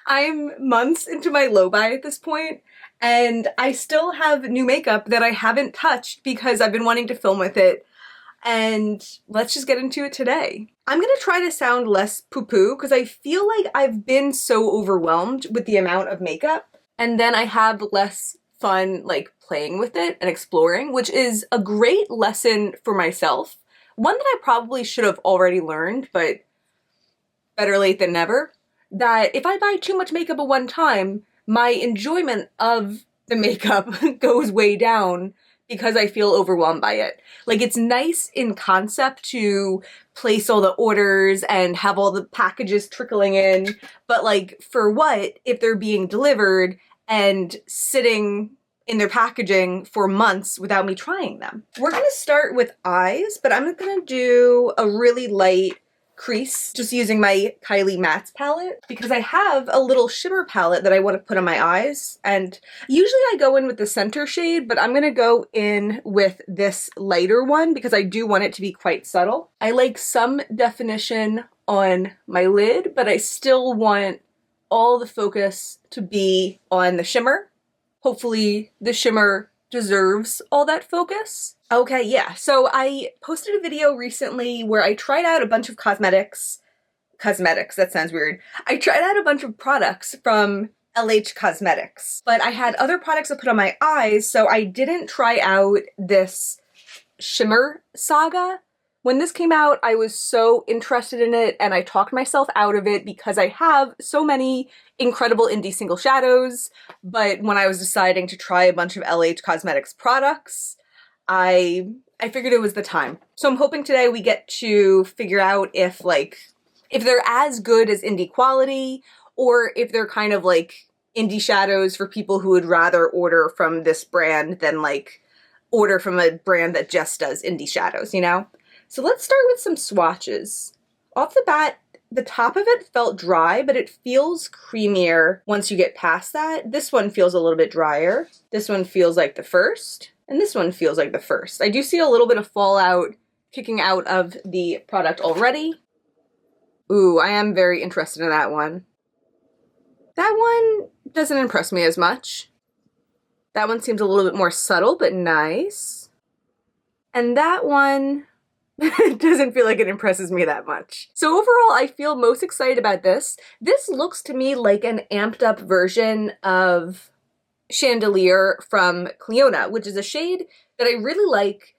I'm months into my low buy at this point, and I still have new makeup that I haven't touched because I've been wanting to film with it. And let's just get into it today. I'm gonna try to sound less poo-poo because I feel like I've been so overwhelmed with the amount of makeup, and then I have less fun like playing with it and exploring, which is a great lesson for myself. One that I probably should have already learned, but better late than never. That if I buy too much makeup at one time, my enjoyment of the makeup goes way down because I feel overwhelmed by it. Like, it's nice in concept to place all the orders and have all the packages trickling in, but like, for what if they're being delivered and sitting in their packaging for months without me trying them? We're gonna start with eyes, but I'm gonna do a really light crease just using my Kylie Mattes palette because I have a little shimmer palette that I want to put on my eyes, and usually I go in with the center shade, but I'm gonna go in with this lighter one because I do want it to be quite subtle. I like some definition on my lid, but I still want all the focus to be on the shimmer. Hopefully the shimmer deserves all that focus. Okay, yeah, so I posted a video recently where I tried out a bunch of cosmetics, that sounds weird. I tried out a bunch of products from LH Cosmetics, but I had other products to put on my eyes, so I didn't try out this Shimmer saga. When this came out, I was so interested in it, and I talked myself out of it because I have so many incredible indie single shadows, but when I was deciding to try a bunch of LH Cosmetics products, I figured it was the time. So I'm hoping today we get to figure out if they're as good as indie quality, or if they're kind of like indie shadows for people who would rather order from this brand than like order from a brand that just does indie shadows, you know? So let's start with some swatches. Off the bat, the top of it felt dry, but it feels creamier once you get past that. This one feels a little bit drier. This one feels like the first. And this one feels like the first. I do see a little bit of fallout kicking out of the product already. Ooh, I am very interested in that one. That one doesn't impress me as much. That one seems a little bit more subtle, but nice. And that one doesn't feel like it impresses me that much. So overall, I feel most excited about this. This looks to me like an amped up version of Chandelier from Cliona, which is a shade that I really like,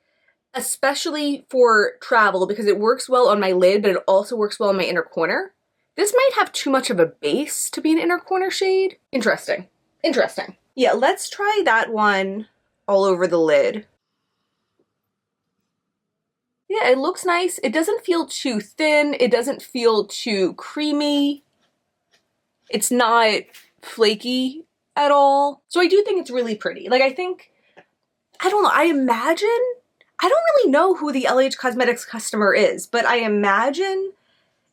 especially for travel because it works well on my lid, but it also works well on my inner corner. This might have too much of a base to be an inner corner shade. Interesting. Interesting. Yeah, let's try that one all over the lid. Yeah, it looks nice. It doesn't feel too thin. It doesn't feel too creamy. It's not flaky at all. So I do think it's really pretty. Like, I don't know, I don't really know who the LH Cosmetics customer is, but I imagine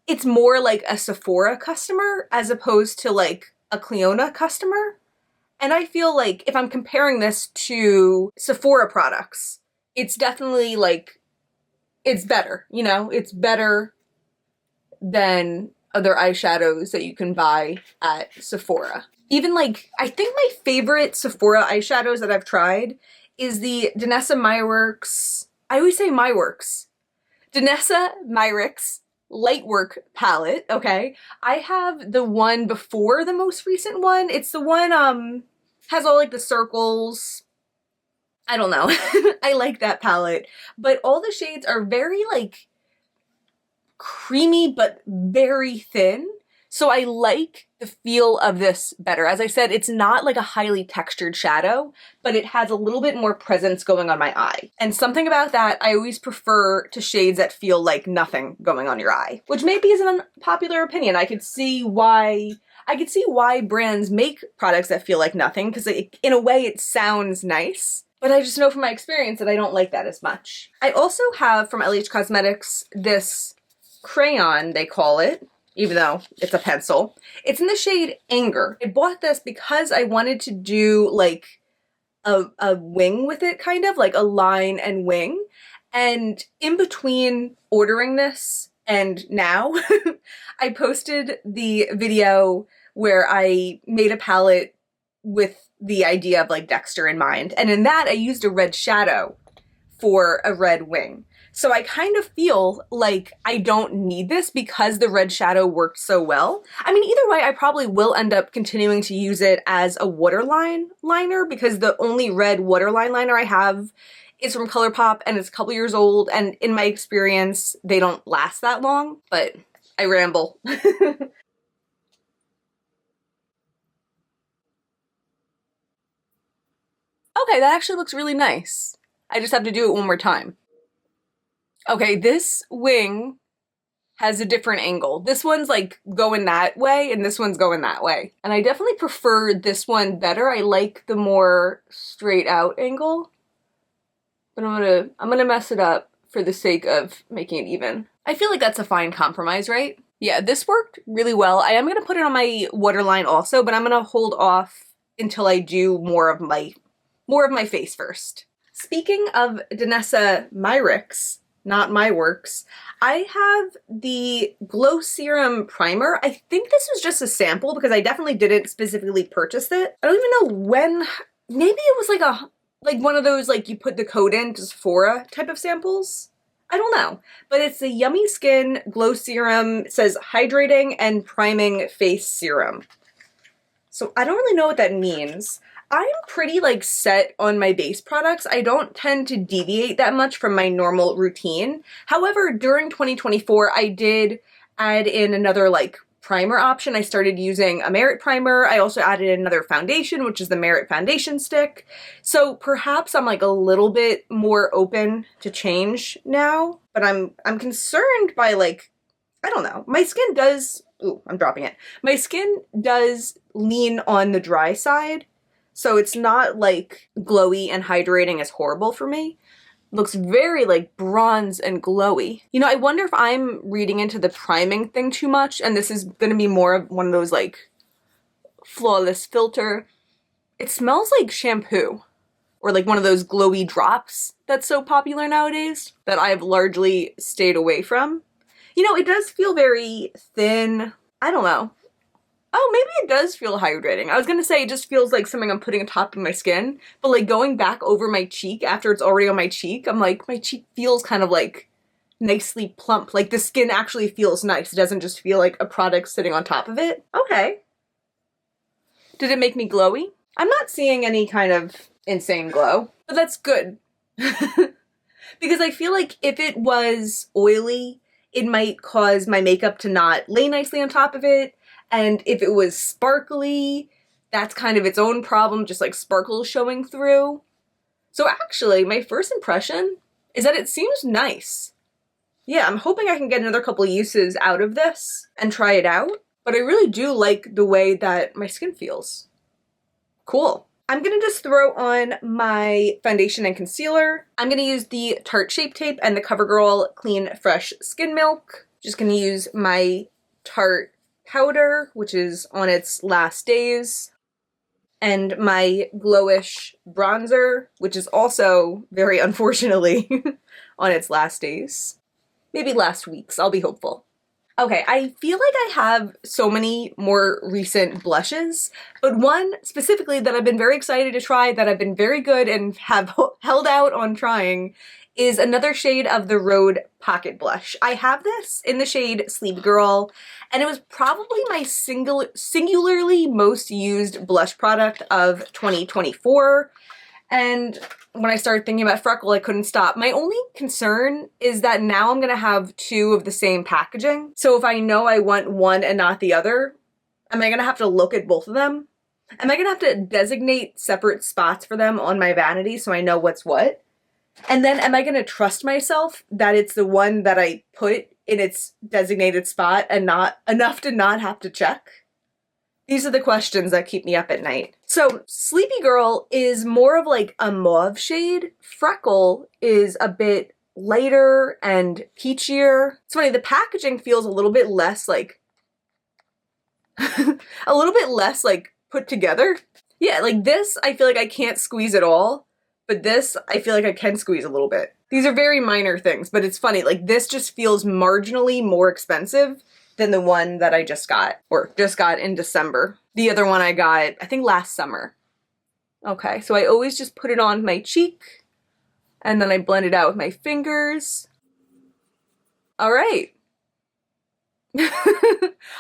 it's more like a Sephora customer as opposed to like a Cliona customer. And I feel like if I'm comparing this to Sephora products, it's definitely like, it's better, you know? It's better than other eyeshadows that you can buy at Sephora. Even like, I think my favorite Sephora eyeshadows that I've tried is the Danessa Myricks, I always say Myworks, Danessa Myricks Lightwork palette, okay? I have the one before the most recent one. It's the one, has all like the circles. I don't know. I like that palette, but all the shades are very like creamy, but very thin. So I like the feel of this better. As I said, it's not like a highly textured shadow, but it has a little bit more presence going on my eye. And something about that, I always prefer to shades that feel like nothing going on your eye, which maybe is an unpopular opinion. I could see why brands make products that feel like nothing, because in a way it sounds nice, but I just know from my experience that I don't like that as much. I also have from LH Cosmetics this crayon, they call it, even though it's a pencil. It's in the shade Anger. I bought this because I wanted to do like a wing with it, kind of like a line and wing. And in between ordering this and now, I posted the video where I made a palette with the idea of like Dexter in mind. And in that I used a red shadow for a red wing. So I kind of feel like I don't need this because the red shadow worked so well. I mean, either way, I probably will end up continuing to use it as a waterline liner because the only red waterline liner I have is from ColourPop and it's a couple years old, and in my experience, they don't last that long, but I ramble. Okay, that actually looks really nice. I just have to do it one more time. Okay, this wing has a different angle. This one's like going that way and this one's going that way. And I definitely prefer this one better. I like the more straight out angle. But I'm gonna mess it up for the sake of making it even. I feel like that's a fine compromise, right? Yeah, this worked really well. I am gonna put it on my waterline also, but I'm gonna hold off until I do more of my face first. Speaking of Danessa Myrick's, not my works, I have the Glow Serum Primer. I think this was just a sample because I definitely didn't specifically purchase it. I don't even know when, maybe it was like one of those like you put the code in to Sephora type of samples. I don't know, but it's a Yummy Skin Glow Serum. It says hydrating and priming face serum. So I don't really know what that means. I'm pretty like set on my base products. I don't tend to deviate that much from my normal routine. However, during 2024, I did add in another like primer option. I started using a Merit primer. I also added another foundation, which is the Merit foundation stick. So perhaps I'm like a little bit more open to change now, but I'm concerned by like, I don't know. My skin does, ooh, I'm dropping it. My skin does lean on the dry side. So it's not like glowy and hydrating is horrible for me. It looks very like bronze and glowy. You know, I wonder if I'm reading into the priming thing too much and this is gonna be more of one of those like flawless filter. It smells like shampoo or like one of those glowy drops that's so popular nowadays that I've largely stayed away from. You know, it does feel very thin. I don't know. Oh, maybe it does feel hydrating. I was gonna say it just feels like something I'm putting on top of my skin, but like going back over my cheek after it's already on my cheek, I'm like, my cheek feels kind of like nicely plump. Like the skin actually feels nice. It doesn't just feel like a product sitting on top of it. Okay. Did it make me glowy? I'm not seeing any kind of insane glow, but that's good. Because I feel like if it was oily, it might cause my makeup to not lay nicely on top of it. And if it was sparkly, that's kind of its own problem, just like sparkles showing through. So actually, my first impression is that it seems nice. Yeah, I'm hoping I can get another couple uses out of this and try it out, but I really do like the way that my skin feels. Cool. I'm gonna just throw on my foundation and concealer. I'm gonna use the Tarte Shape Tape and the CoverGirl Clean Fresh Skin Milk. Just gonna use my Tarte powder, which is on its last days, and my Glowish bronzer, which is also, very unfortunately, on its last days. Maybe last week's, I'll be hopeful. Okay, I feel like I have so many more recent blushes, but one specifically that I've been very excited to try, that I've been very good and have held out on trying, is another shade of the Rhode Pocket Blush. I have this in the shade Sleepy Girl, and it was probably my singularly most used blush product of 2024. And when I started thinking about freckle, I couldn't stop. My only concern is that now I'm gonna have two of the same packaging. So if I know I want one and not the other, am I gonna have to look at both of them? Am I gonna have to designate separate spots for them on my vanity so I know what's what? And then am I going to trust myself that it's the one that I put in its designated spot and not enough to not have to check? These are the questions that keep me up at night. So Sleepy Girl is more of like a mauve shade. Freckle is a bit lighter and peachier. It's funny, the packaging feels a little bit less like, a little bit less like put together. Yeah, like this, I feel like I can't squeeze at all. But this, I feel like I can squeeze a little bit. These are very minor things, but it's funny. Like this just feels marginally more expensive than the one that I just got, or just got in December. The other one I got, I think last summer. Okay, so I always just put it on my cheek, and then I blend it out with my fingers. All right.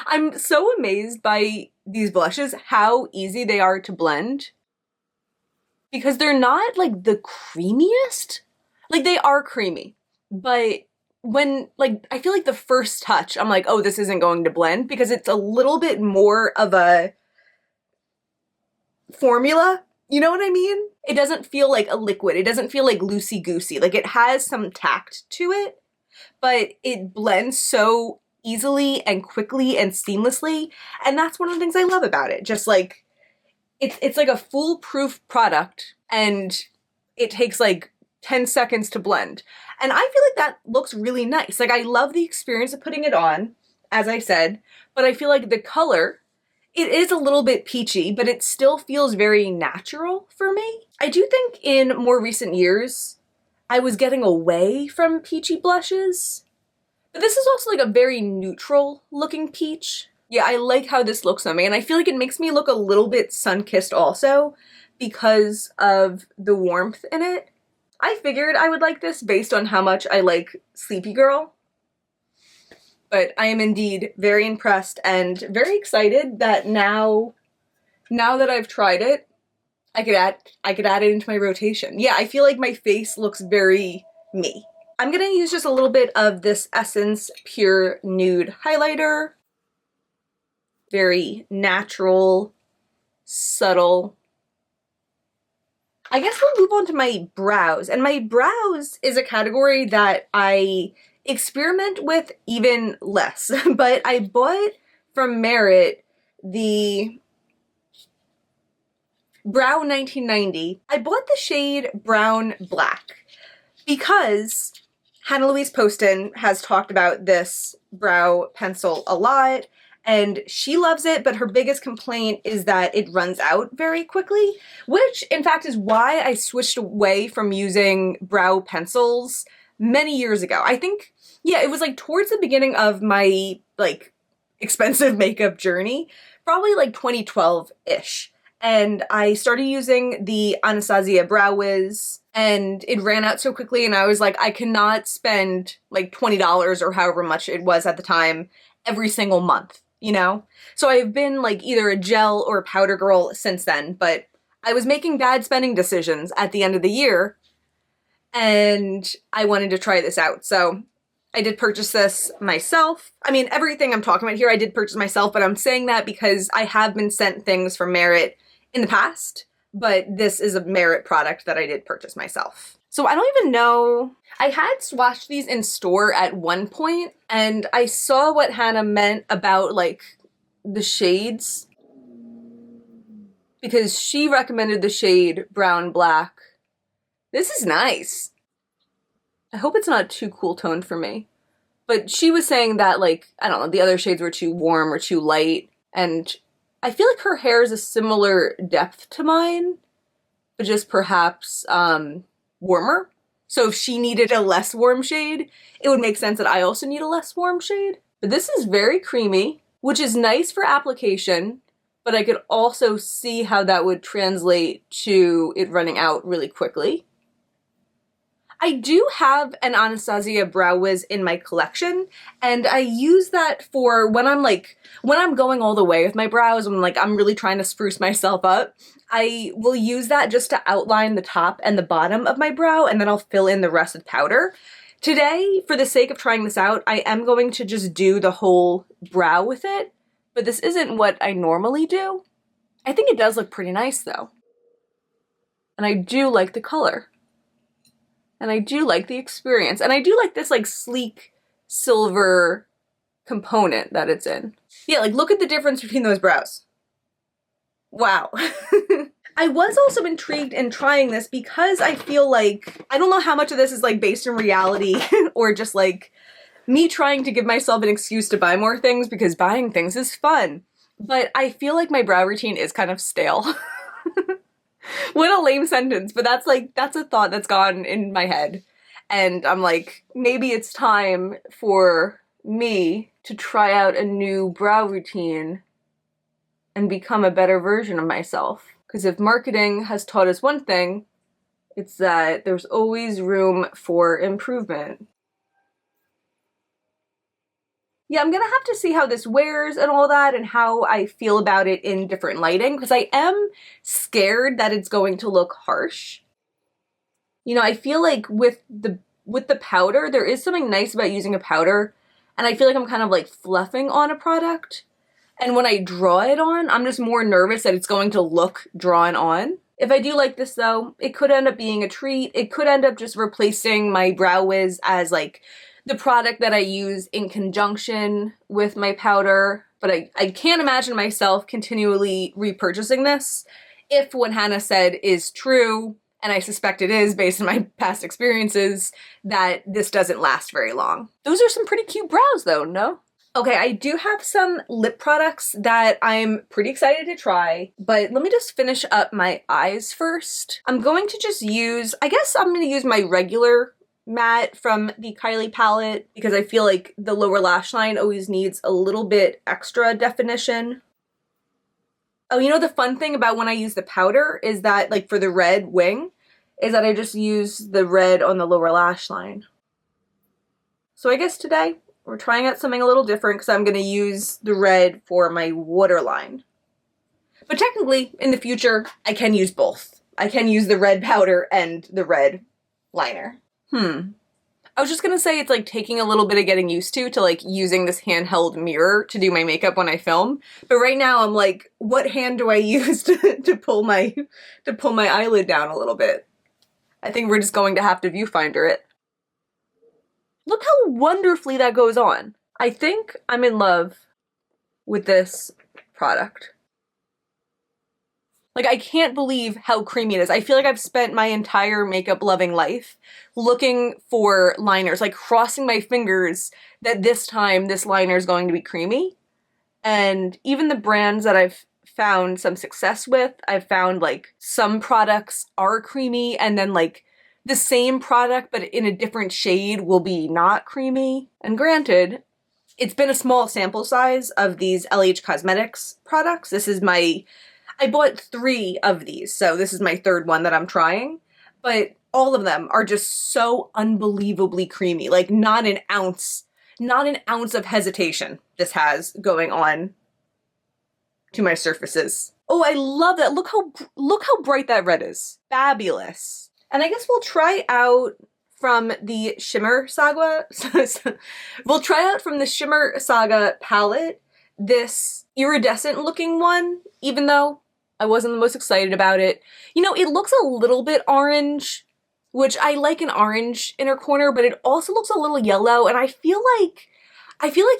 I'm so amazed by these blushes, how easy they are to blend. Because they're not like the creamiest. Like they are creamy, but when like, I feel like the first touch, I'm like, oh, this isn't going to blend because it's a little bit more of a formula. You know what I mean? It doesn't feel like a liquid. It doesn't feel like loosey-goosey. Like it has some tact to it, but it blends so easily and quickly and seamlessly. And that's one of the things I love about it. Just like, it's like a foolproof product and it takes like 10 seconds to blend. And I feel like that looks really nice. Like I love the experience of putting it on, as I said, but I feel like the color, it is a little bit peachy, but it still feels very natural for me. I do think in more recent years, I was getting away from peachy blushes, but this is also like a very neutral looking peach. Yeah, I like how this looks on me, and I feel like it makes me look a little bit sun-kissed also because of the warmth in it. I figured I would like this based on how much I like Sleepy Girl, but I am indeed very impressed and very excited that now that I've tried it, I could add it into my rotation. Yeah, I feel like my face looks very me. I'm gonna use just a little bit of this Essence Pure Nude highlighter. Very natural, subtle. I guess we'll move on to my brows. And my brows is a category that I experiment with even less. But I bought from Merit the Brow 1990. I bought the shade Brown Black because Hannah Louise Poston has talked about this brow pencil a lot. And she loves it, but her biggest complaint is that it runs out very quickly, which in fact is why I switched away from using brow pencils many years ago. I think, yeah, it was like towards the beginning of my like expensive makeup journey, probably like 2012-ish. And I started using the Anastasia Brow Wiz, and it ran out so quickly, and I was like, I cannot spend like $20 or however much it was at the time every single month. You know? So I've been like either a gel or a powder girl since then, but I was making bad spending decisions at the end of the year and I wanted to try this out. So I did purchase this myself. I mean, everything I'm talking about here I did purchase myself, but I'm saying that because I have been sent things from Merit in the past, but this is a Merit product that I did purchase myself. So I don't even know, I had swatched these in store at one point and I saw what Hannah meant about like the shades because she recommended the shade Brown Black. This is nice. I hope it's not too cool toned for me, but she was saying that like, I don't know, the other shades were too warm or too light, and I feel like her hair is a similar depth to mine, but just perhaps warmer. So if she needed a less warm shade, it would make sense that I also need a less warm shade. But this is very creamy, which is nice for application, but I could also see how that would translate to it running out really quickly. I do have an Anastasia Brow Wiz in my collection, and I use that for when I'm going all the way with my brows, when like I'm really trying to spruce myself up, I will use that just to outline the top and the bottom of my brow, and then I'll fill in the rest with powder. Today, for the sake of trying this out, I am going to just do the whole brow with it, but this isn't what I normally do. I think it does look pretty nice though. And I do like the color. And I do like the experience. And I do like this like sleek silver component that it's in. Yeah, like look at the difference between those brows. Wow. I was also intrigued in trying this because I feel like, I don't know how much of this is like based in reality or just like me trying to give myself an excuse to buy more things because buying things is fun. But I feel like my brow routine is kind of stale. What a lame sentence, but that's a thought that's gone in my head. And I'm like, maybe it's time for me to try out a new brow routine and become a better version of myself. Because if marketing has taught us one thing, it's that there's always room for improvement. Yeah, I'm gonna have to see how this wears and all that and how I feel about it in different lighting, because I am scared that it's going to look harsh. You know, I feel like with the powder, there is something nice about using a powder, and I feel like I'm kind of like fluffing on a product. And when I draw it on, I'm just more nervous that it's going to look drawn on. If I do like this though, it could end up being a treat. It could end up just replacing my Brow Wiz as like the product that I use in conjunction with my powder. But I can't imagine myself continually repurchasing this if what Hannah said is true, and I suspect it is based on my past experiences, that this doesn't last very long. Those are some pretty cute brows though, no? Okay, I do have some lip products that I'm pretty excited to try, but let me just finish up my eyes first. I'm going to just use, I guess I'm going to use my regular matte from the Kylie palette because I feel like the lower lash line always needs a little bit extra definition. Oh, you know the fun thing about when I use the powder is that, like for the red wing, is that I just use the red on the lower lash line. So I guess today we're trying out something a little different because I'm going to use the red for my waterline. But technically, in the future, I can use both. I can use the red powder and the red liner. I was just going to say it's like taking a little bit of getting used to like using this handheld mirror to do my makeup when I film. But right now I'm like, what hand do I use to pull my eyelid down a little bit? I think we're just going to have to viewfinder it. Look how wonderfully that goes on. I think I'm in love with this product. Like, I can't believe how creamy it is. I feel like I've spent my entire makeup loving life looking for liners, like crossing my fingers that this time this liner is going to be creamy. And even the brands that I've found some success with, I've found like some products are creamy and then like the same product but in a different shade will be not creamy. And granted, it's been a small sample size of these LH Cosmetics products. I bought 3 of these, so this is my 3rd one that I'm trying, but all of them are just so unbelievably creamy. Like not an ounce of hesitation this has going on to my surfaces. Oh, I love that. Look how bright that red is. Fabulous. And I guess we'll try out from the Shimmer Saga. We'll try out from the Shimmer Saga palette this iridescent looking one, even though I wasn't the most excited about it. You know, it looks a little bit orange, which I like an orange inner corner, but it also looks a little yellow, and I feel like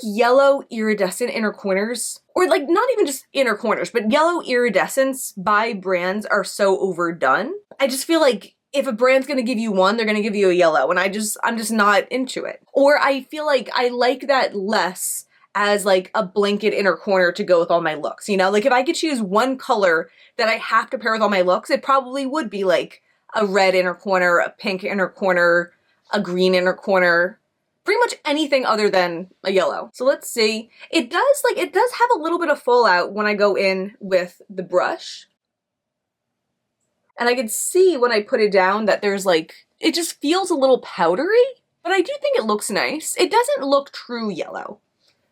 yellow iridescent inner corners, or like not even just inner corners, but yellow iridescence by brands are so overdone. I just feel like if a brand's gonna give you one, they're gonna give you a yellow, and I'm just not into it. Or I feel like I like that less as like a blanket inner corner to go with all my looks, you know? Like if I could choose one color that I have to pair with all my looks, it probably would be like a red inner corner, a pink inner corner, a green inner corner, pretty much anything other than a yellow. So let's see. It does have a little bit of fallout when I go in with the brush. And I can see when I put it down that there's like, it just feels a little powdery, but I do think it looks nice. It doesn't look true yellow.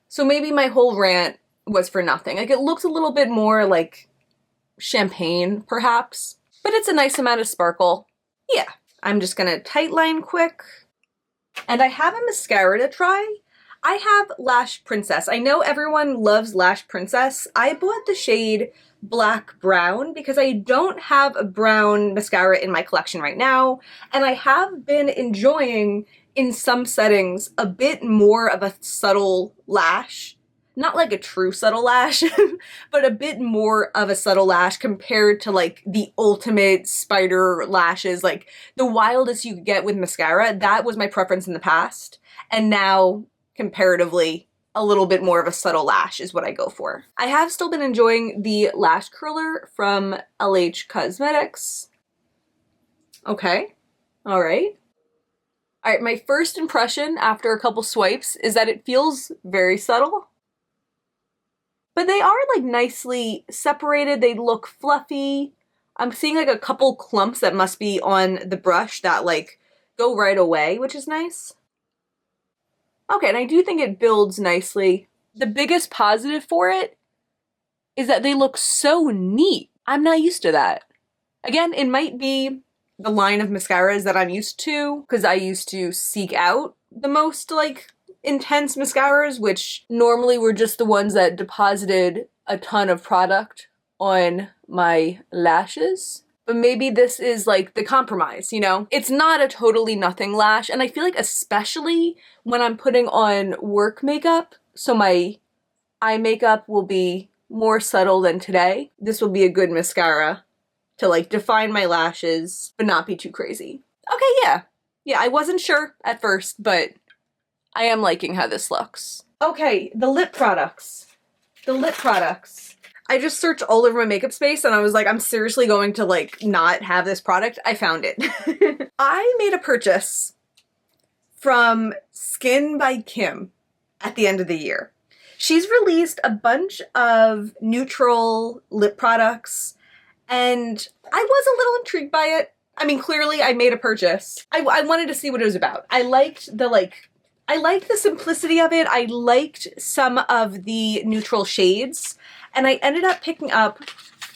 So maybe my whole rant was for nothing. Like it looks a little bit more like champagne, perhaps, but it's a nice amount of sparkle. Yeah, I'm just gonna tight line quick. And I have a mascara to try. I have Lash Princess. I know everyone loves Lash Princess. I bought the shade Black Brown because I don't have a brown mascara in my collection right now, and I have been enjoying in some settings a bit more of a subtle lash. Not like a true subtle lash, but a bit more of a subtle lash compared to like the ultimate spider lashes, like the wildest you could get with mascara. That was my preference in the past. And now, comparatively, a little bit more of a subtle lash is what I go for. I have still been enjoying the lash curler from LH Cosmetics. Okay, all right. All right, my first impression after a couple swipes is that it feels very subtle. But they are like nicely separated. They look fluffy. I'm seeing like a couple clumps that must be on the brush that like go right away, which is nice. Okay, and I do think it builds nicely. The biggest positive for it is that they look so neat. I'm not used to that. Again, it might be the line of mascaras that I'm used to, because I used to seek out the most like intense mascaras, which normally were just the ones that deposited a ton of product on my lashes. But maybe this is like the compromise, you know? It's not a totally nothing lash, and I feel like especially when I'm putting on work makeup, so my eye makeup will be more subtle than today, this will be a good mascara to like define my lashes, but not be too crazy. Okay, yeah. Yeah, I wasn't sure at first, but I am liking how this looks. Okay, the lip products. The lip products. I just searched all over my makeup space and I was like, I'm seriously going to like not have this product. I found it. I made a purchase from Skin by Kim at the end of the year. She's released a bunch of neutral lip products and I was a little intrigued by it. I mean, clearly I made a purchase. I wanted to see what it was about. I liked the simplicity of it. I liked some of the neutral shades, and I ended up picking up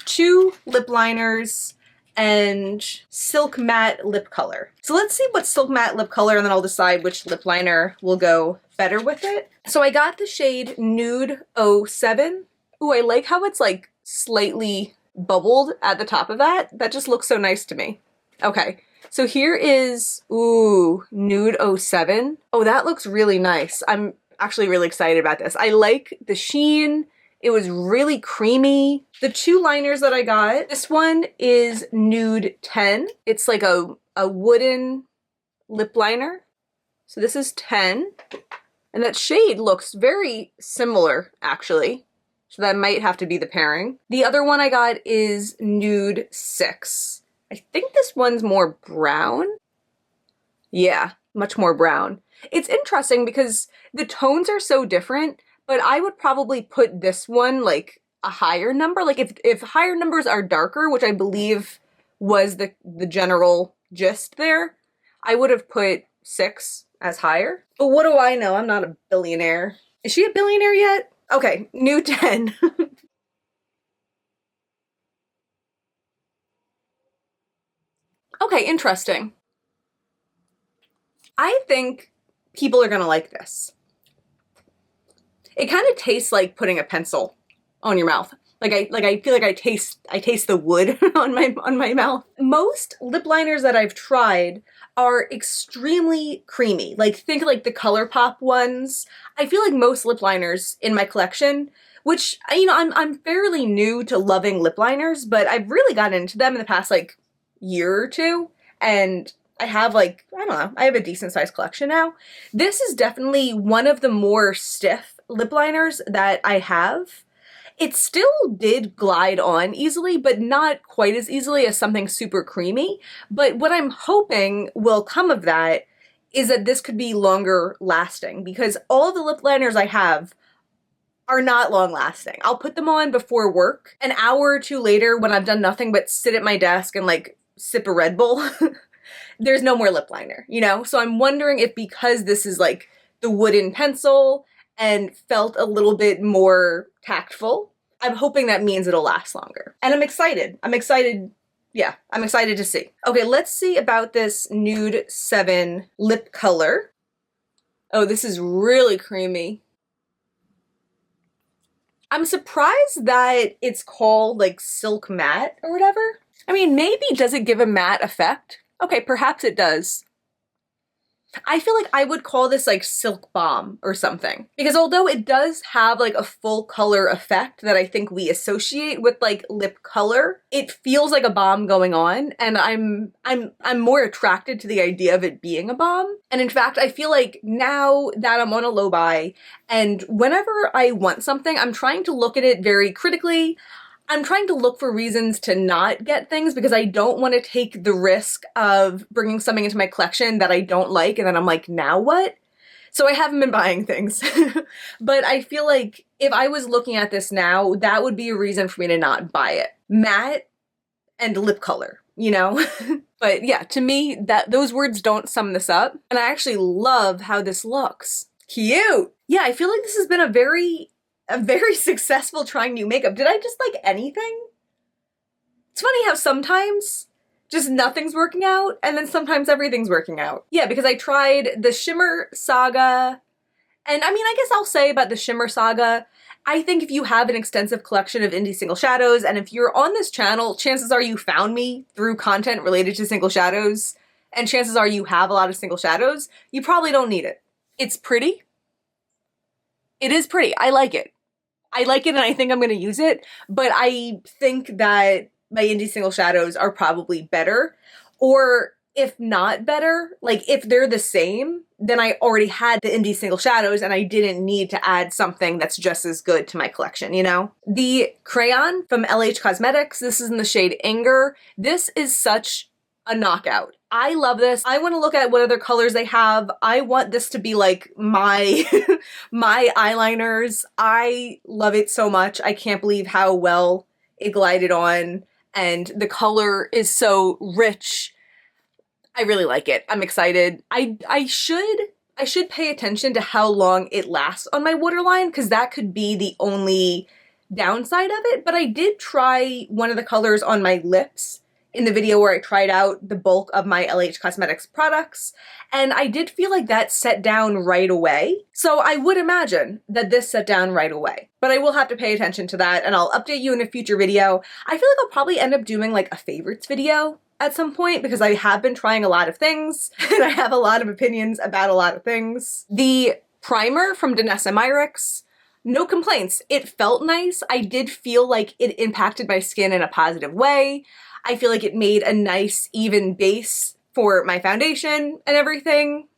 2 lip liners and Silk Matte lip color. So let's see what Silk Matte lip color, and then I'll decide which lip liner will go better with it. So I got the shade Nude 07. Ooh, I like how it's like slightly bubbled at the top of that. That just looks so nice to me. Okay, so here is, ooh, Nude 07. Oh, that looks really nice. I'm actually really excited about this. I like the sheen. It was really creamy. The 2 liners that I got, this one is Nude 10. It's like a wooden lip liner. So this is 10. And that shade looks very similar, actually. So that might have to be the pairing. The other one I got is Nude 6. I think this one's more brown. Yeah, much more brown. It's interesting because the tones are so different, but I would probably put this one like a higher number. Like if higher numbers are darker, which I believe was the general gist there, I would have put 6 as higher. But what do I know? I'm not a billionaire. Is she a billionaire yet? Okay, Nude 10. Okay, interesting. I think people are gonna like this. It kind of tastes like putting a pencil on your mouth. I feel like I taste the wood on my mouth. Most lip liners that I've tried are extremely creamy. Like think like the ColourPop ones. I feel like most lip liners in my collection, which, you know, I'm fairly new to loving lip liners, but I've really gotten into them in the past like year or two, and I have like, I don't know, I have a decent sized collection now. This is definitely one of the more stiff lip liners that I have. It still did glide on easily, but not quite as easily as something super creamy. But what I'm hoping will come of that is that this could be longer lasting, because all the lip liners I have are not long lasting. I'll put them on before work. An hour or 2 later, when I've done nothing but sit at my desk and like sip a Red Bull, there's no more lip liner, you know? So I'm wondering if because this is like the wooden pencil and felt a little bit more tactful, I'm hoping that means it'll last longer. And I'm excited. Yeah, I'm excited to see. Okay, let's see about this Nude 7 lip color. Oh, this is really creamy. I'm surprised that it's called like Silk Matte or whatever. I mean, maybe does it give a matte effect? Okay, perhaps it does. I feel like I would call this like Silk Balm or something, because although it does have like a full color effect that I think we associate with like lip color, it feels like a balm going on, and I'm more attracted to the idea of it being a balm. And in fact, I feel like now that I'm on a low buy, and whenever I want something, I'm trying to look at it very critically. I'm trying to look for reasons to not get things because I don't want to take the risk of bringing something into my collection that I don't like and then I'm like, now what? So I haven't been buying things. But I feel like if I was looking at this now, that would be a reason for me to not buy it. Matte and lip color, you know? But yeah, to me, those words don't sum this up. And I actually love how this looks. Cute! Yeah, I feel like this has been a very successful trying new makeup. Did I just like anything? It's funny how sometimes just nothing's working out, and then sometimes everything's working out. Yeah, because I tried the Shimmer Saga, and I mean, I guess I'll say about the Shimmer Saga, I think if you have an extensive collection of indie single shadows, and if you're on this channel, chances are you found me through content related to single shadows, and chances are you have a lot of single shadows, you probably don't need it. It's pretty. It is pretty. I like it. I like it and I think I'm going to use it, but I think that my indie single shadows are probably better, or if not better, like if they're the same, then I already had the indie single shadows and I didn't need to add something that's just as good to my collection, you know? The crayon from LH Cosmetics, this is in the shade Anger. This is such a knockout. I love this. I want to look at what other colors they have. I want this to be like my my eyeliners. I love it so much. I can't believe how well it glided on, and the color is so rich. I really like it. I'm excited. I should pay attention to how long it lasts on my waterline, because that could be the only downside of it. But I did try one of the colors on my lips in the video where I tried out the bulk of my LH Cosmetics products, and I did feel like that set down right away. So I would imagine that this set down right away, but I will have to pay attention to that, and I'll update you in a future video. I feel like I'll probably end up doing like a favorites video at some point because I have been trying a lot of things and I have a lot of opinions about a lot of things. The primer from Danessa Myricks, no complaints. It felt nice. I did feel like it impacted my skin in a positive way. I feel like it made a nice, even base for my foundation and everything.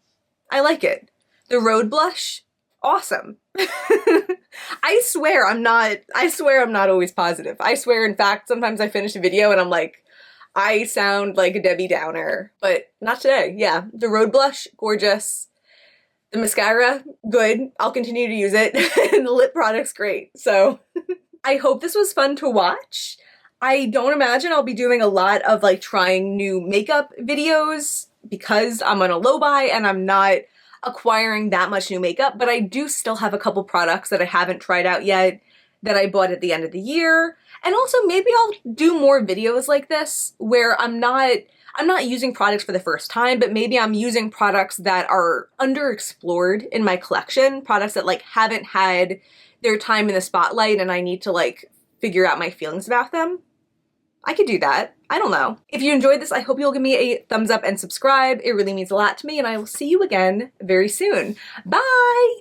I like it. The Rhode blush, awesome. I swear I'm not always positive. I swear, in fact, sometimes I finish a video and I'm like, I sound like a Debbie Downer, but not today. Yeah, the Rhode blush, gorgeous. The mascara, good. I'll continue to use it. And the lip product's great. So I hope this was fun to watch. I don't imagine I'll be doing a lot of like trying new makeup videos because I'm on a low buy and I'm not acquiring that much new makeup, but I do still have a couple products that I haven't tried out yet that I bought at the end of the year. And also maybe I'll do more videos like this where I'm not using products for the first time, but maybe I'm using products that are underexplored in my collection, products that like haven't had their time in the spotlight and I need to like figure out my feelings about them. I could do that. I don't know. If you enjoyed this, I hope you'll give me a thumbs up and subscribe. It really means a lot to me, and I will see you again very soon. Bye!